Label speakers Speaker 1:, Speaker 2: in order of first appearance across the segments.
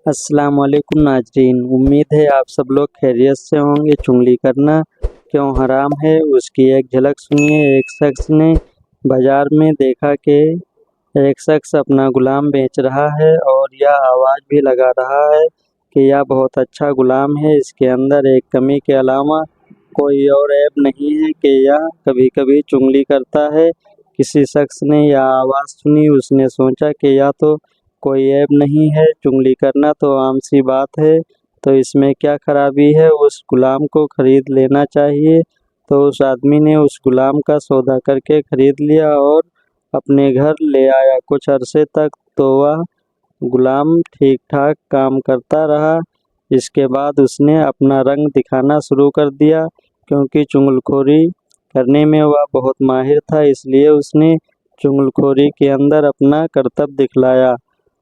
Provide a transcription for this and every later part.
Speaker 1: अस्सलाम वालेकुम नाजरीन, उम्मीद है आप सब लोग खैरियत से होंगे। चुगली करना क्यों हराम है उसकी एक झलक सुनिए। एक शख्स ने बाज़ार में देखा कि एक शख्स अपना गुलाम बेच रहा है और यह आवाज़ भी लगा रहा है कि यह बहुत अच्छा गुलाम है, इसके अंदर एक कमी के अलावा कोई और ऐब नहीं है कि यह कभी कभी चुगली करता है। किसी शख्स ने यह आवाज़ सुनी, उसने सोचा कि यह तो कोई ऐब नहीं है, चुगली करना तो आम सी बात है, तो इसमें क्या खराबी है, उस गुलाम को ख़रीद लेना चाहिए। तो उस आदमी ने उस गुलाम का सौदा करके ख़रीद लिया और अपने घर ले आया। कुछ अरसे तक तो वह गुलाम ठीक ठाक काम करता रहा। इसके बाद उसने अपना रंग दिखाना शुरू कर दिया, क्योंकि चुगलखोरी करने में वह बहुत माहिर था, इसलिए उसने चुगलखोरी के अंदर अपना करतब दिखलाया।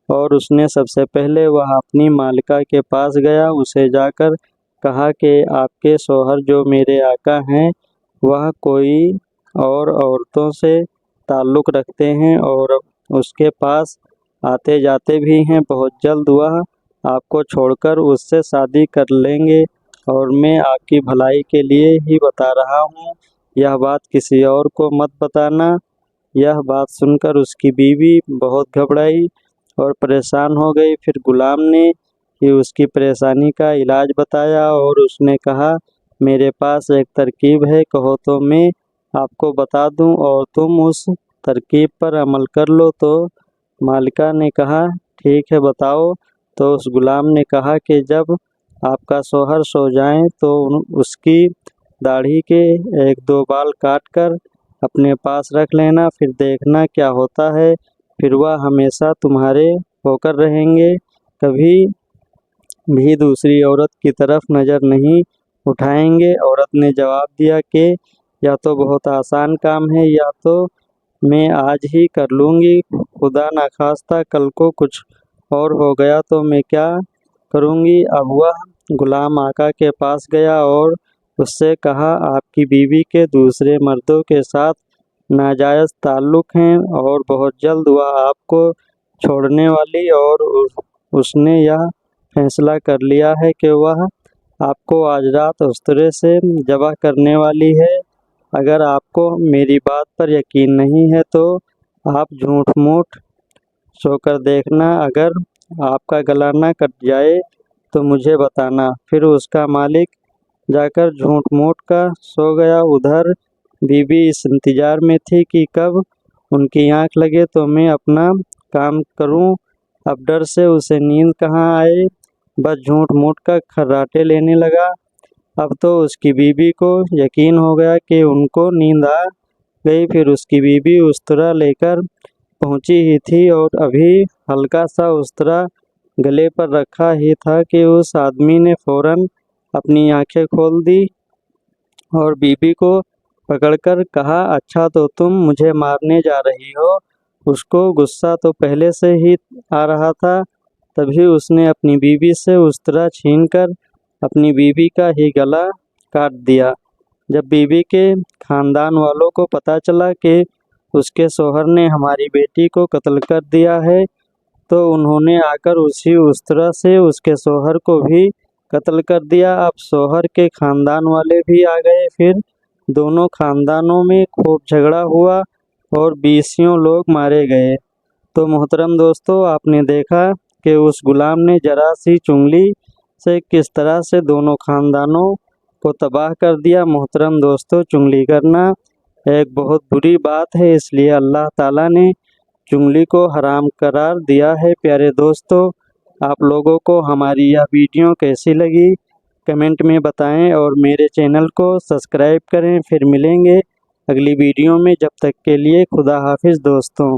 Speaker 1: और उसने सबसे पहले वह अपनी मालिका के पास गया, उसे जाकर कहा कि आपके शौहर जो मेरे आका हैं वह कोई और औरतों से ताल्लुक़ रखते हैं और उसके पास आते जाते भी हैं। बहुत जल्द वह आपको छोड़कर उससे शादी कर लेंगे और मैं आपकी भलाई के लिए ही बता रहा हूँ, यह बात किसी और को मत बताना। यह बात सुनकर उसकी बीवी बहुत घबराई और परेशान हो गई। फिर गुलाम ने ही उसकी परेशानी का इलाज बताया और उसने कहा, मेरे पास एक तरकीब है, कहो तो मैं आपको बता दूं और तुम उस तरकीब पर अमल कर लो। तो मालिका ने कहा, ठीक है बताओ। तो उस गुलाम ने कहा कि जब आपका शौहर सो जाए तो उसकी दाढ़ी के एक दो बाल काट कर अपने पास रख लेना, फिर देखना क्या होता है, फिर वह हमेशा तुम्हारे होकर रहेंगे, कभी भी दूसरी औरत की तरफ नज़र नहीं उठाएंगे। औरत ने जवाब दिया कि यह तो बहुत आसान काम है, या तो मैं आज ही कर लूँगी, खुदा ना खास्ता कल को कुछ और हो गया तो मैं क्या करूँगी। अब वह गुलाम आका के पास गया और उससे कहा, आपकी बीवी के दूसरे मर्दों के साथ नाजायज़ ताल्लुक़ हैं और बहुत जल्द वह आपको छोड़ने वाली और उसने यह फैसला कर लिया है कि वह आपको आज रात उस्तरे से ज़बह करने वाली है। अगर आपको मेरी बात पर यकीन नहीं है तो आप झूठ मूठ सोकर देखना, अगर आपका गला ना कट जाए तो मुझे बताना। फिर उसका मालिक जाकर झूठ मूठ का सो गया। उधर बीवी इस इंतज़ार में थी कि कब उनकी आँख लगे तो मैं अपना काम करूं। अब डर से उसे नींद कहाँ आए, बस झूठ मूठ का खर्राटे लेने लगा। अब तो उसकी बीवी को यकीन हो गया कि उनको नींद आ गई। फिर उसकी बीवी उस्तरा लेकर पहुंची ही थी और अभी हल्का सा उस्तरा गले पर रखा ही था कि उस आदमी ने फ़ौरन अपनी आंखें खोल दी और बीबी को पकड़कर कहा, अच्छा तो तुम मुझे मारने जा रही हो। उसको गुस्सा तो पहले से ही आ रहा था, तभी उसने अपनी बीवी से उस्तरा छीनकर अपनी बीवी का ही गला काट दिया। जब बीवी के ख़ानदान वालों को पता चला कि उसके शौहर ने हमारी बेटी को कत्ल कर दिया है, तो उन्होंने आकर उसी उस्तरा से उसके शौहर को भी कत्ल कर दिया। अब शौहर के ख़ानदान वाले भी आ गए। फिर दोनों ख़ानदानों में खूब झगड़ा हुआ और 20 लोग मारे गए। तो मोहतरम दोस्तों, आपने देखा कि उस गुलाम ने ज़रा सी चुगली से किस तरह से दोनों ख़ानदानों को तबाह कर दिया। मोहतरम दोस्तों, चुगली करना एक बहुत बुरी बात है, इसलिए अल्लाह ताला ने चुगली को हराम करार दिया है। प्यारे दोस्तों, आप लोगों को हमारी यह वीडियो कैसी लगी कमेंट में बताएं और मेरे चैनल को सब्सक्राइब करें। फिर मिलेंगे अगली वीडियो में, जब तक के लिए खुदा हाफिज़ दोस्तों।